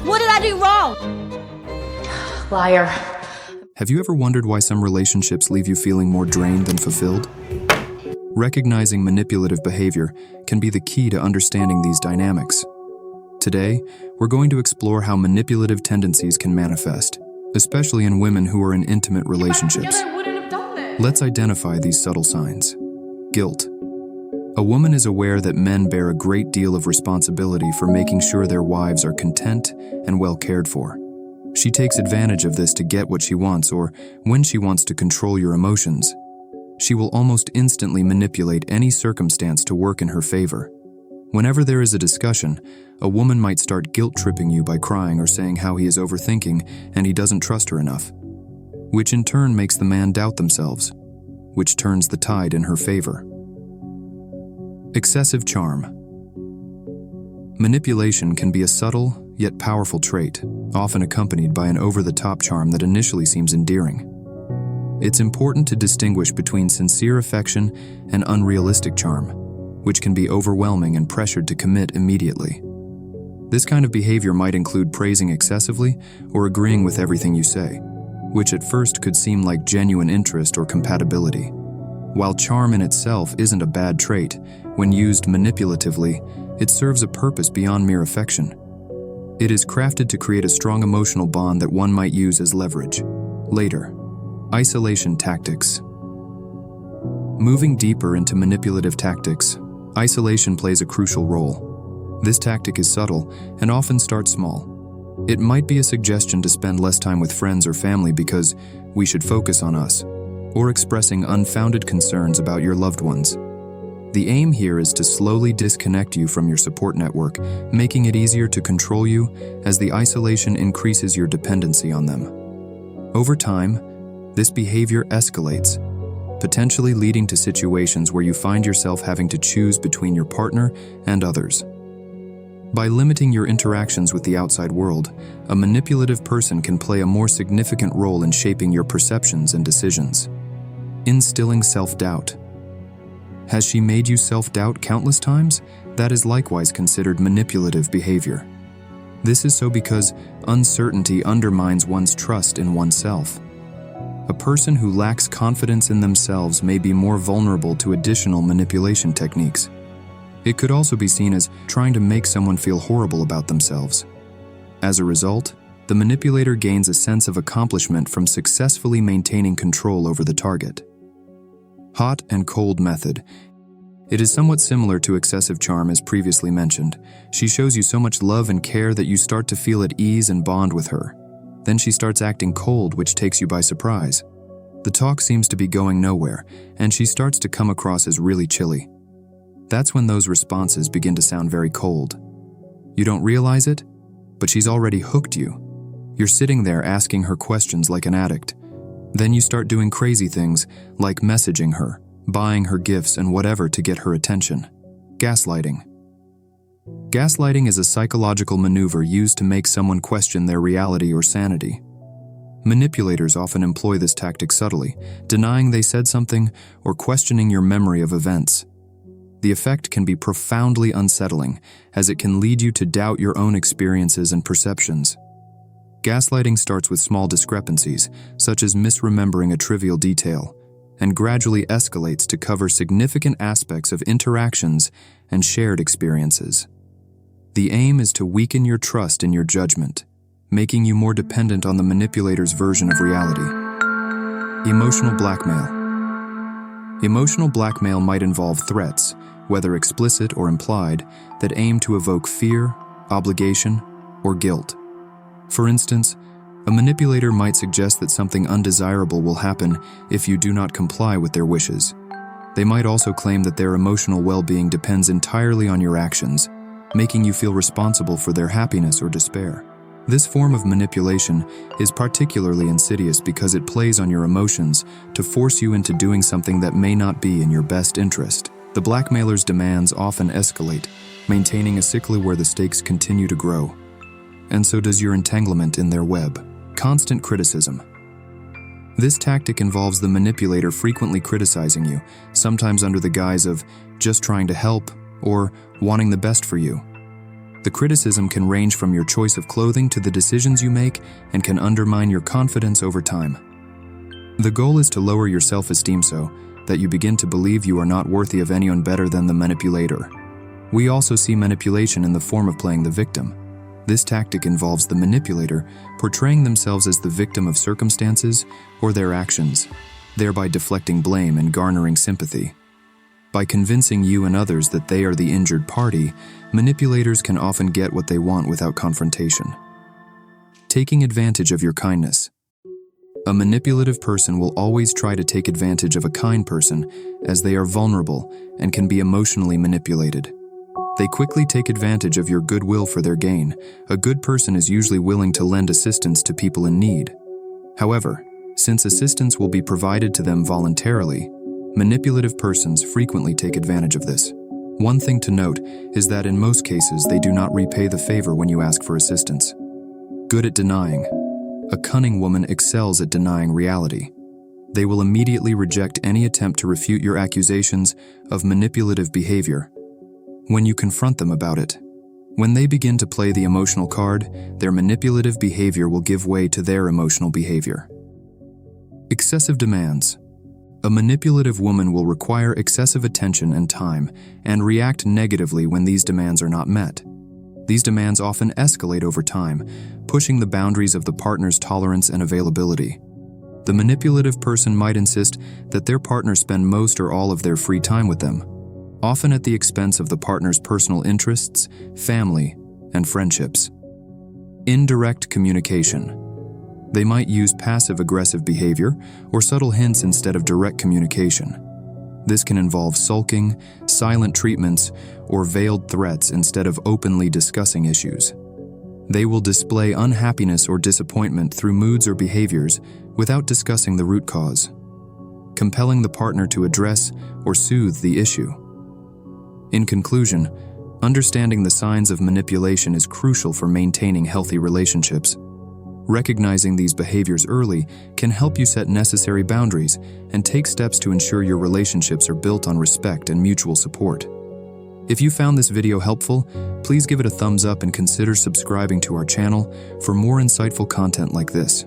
What did I do wrong? Liar. Have you ever wondered why some relationships leave you feeling more drained than fulfilled? Recognizing manipulative behavior can be the key to understanding these dynamics. Today, we're going to explore how manipulative tendencies can manifest, especially in women who are in intimate relationships. Let's identify these subtle signs. Guilt. A woman is aware that men bear a great deal of responsibility for making sure their wives are content and well cared for. She takes advantage of this to get what she wants, or when she wants to control your emotions. She will almost instantly manipulate any circumstance to work in her favor. Whenever there is a discussion, a woman might start guilt-tripping you by crying or saying how he is overthinking and he doesn't trust her enough, which in turn makes the man doubt themselves, which turns the tide in her favor. Excessive charm. Manipulation can be a subtle, yet powerful trait, often accompanied by an over-the-top charm that initially seems endearing. It's important to distinguish between sincere affection and unrealistic charm, which can be overwhelming and pressured to commit immediately. This kind of behavior might include praising excessively or agreeing with everything you say, which at first could seem like genuine interest or compatibility. While charm in itself isn't a bad trait, when used manipulatively, it serves a purpose beyond mere affection. It is crafted to create a strong emotional bond that one might use as leverage. Later. Isolation tactics. Moving deeper into manipulative tactics, isolation plays a crucial role. This tactic is subtle and often starts small. It might be a suggestion to spend less time with friends or family because we should focus on us, or expressing unfounded concerns about your loved ones. The aim here is to slowly disconnect you from your support network, making it easier to control you as the isolation increases your dependency on them. Over time, this behavior escalates, potentially leading to situations where you find yourself having to choose between your partner and others. By limiting your interactions with the outside world, a manipulative person can play a more significant role in shaping your perceptions and decisions. Instilling self-doubt. Has she made you self-doubt countless times? That is likewise considered manipulative behavior. This is so because uncertainty undermines one's trust in oneself. A person who lacks confidence in themselves may be more vulnerable to additional manipulation techniques. It could also be seen as trying to make someone feel horrible about themselves. As a result, the manipulator gains a sense of accomplishment from successfully maintaining control over the target. Hot and cold method. It is somewhat similar to excessive charm as previously mentioned. She shows you so much love and care that you start to feel at ease and bond with her. Then she starts acting cold, which takes you by surprise. The talk seems to be going nowhere, and she starts to come across as really chilly. That's when those responses begin to sound very cold. You don't realize it, but she's already hooked you. You're sitting there asking her questions like an addict. Then you start doing crazy things like messaging her, buying her gifts and whatever to get her attention. Gaslighting. Gaslighting is a psychological maneuver used to make someone question their reality or sanity. Manipulators often employ this tactic subtly, denying they said something or questioning your memory of events. The effect can be profoundly unsettling, as it can lead you to doubt your own experiences and perceptions. Gaslighting starts with small discrepancies, such as misremembering a trivial detail, and gradually escalates to cover significant aspects of interactions and shared experiences. The aim is to weaken your trust in your judgment, making you more dependent on the manipulator's version of reality. Emotional blackmail. Emotional blackmail might involve threats, whether explicit or implied, that aim to evoke fear, obligation, or guilt. For instance, a manipulator might suggest that something undesirable will happen if you do not comply with their wishes. They might also claim that their emotional well-being depends entirely on your actions, making you feel responsible for their happiness or despair. This form of manipulation is particularly insidious because it plays on your emotions to force you into doing something that may not be in your best interest. The blackmailer's demands often escalate, maintaining a cycle where the stakes continue to grow. And so does your entanglement in their web. Constant criticism. This tactic involves the manipulator frequently criticizing you, sometimes under the guise of just trying to help or wanting the best for you. The criticism can range from your choice of clothing to the decisions you make and can undermine your confidence over time. The goal is to lower your self-esteem so that you begin to believe you are not worthy of anyone better than the manipulator. We also see manipulation in the form of playing the victim. This tactic involves the manipulator portraying themselves as the victim of circumstances or their actions, thereby deflecting blame and garnering sympathy. By convincing you and others that they are the injured party, manipulators can often get what they want without confrontation. Taking advantage of your kindness. A manipulative person will always try to take advantage of a kind person as they are vulnerable and can be emotionally manipulated. They quickly take advantage of your goodwill for their gain. A good person is usually willing to lend assistance to people in need. However, since assistance will be provided to them voluntarily, manipulative persons frequently take advantage of this. One thing to note is that in most cases they do not repay the favor when you ask for assistance. Good at denying. A cunning woman excels at denying reality. They will immediately reject any attempt to refute your accusations of manipulative behavior when you confront them about it. When they begin to play the emotional card, their manipulative behavior will give way to their emotional behavior. Excessive demands. A manipulative woman will require excessive attention and time and react negatively when these demands are not met. These demands often escalate over time, pushing the boundaries of the partner's tolerance and availability. The manipulative person might insist that their partner spend most or all of their free time with them, often at the expense of the partner's personal interests, family, and friendships. Indirect communication. They might use passive-aggressive behavior or subtle hints instead of direct communication. This can involve sulking, silent treatments, or veiled threats instead of openly discussing issues. They will display unhappiness or disappointment through moods or behaviors without discussing the root cause, compelling the partner to address or soothe the issue. In conclusion, understanding the signs of manipulation is crucial for maintaining healthy relationships. Recognizing these behaviors early can help you set necessary boundaries and take steps to ensure your relationships are built on respect and mutual support. If you found this video helpful, please give it a thumbs up and consider subscribing to our channel for more insightful content like this.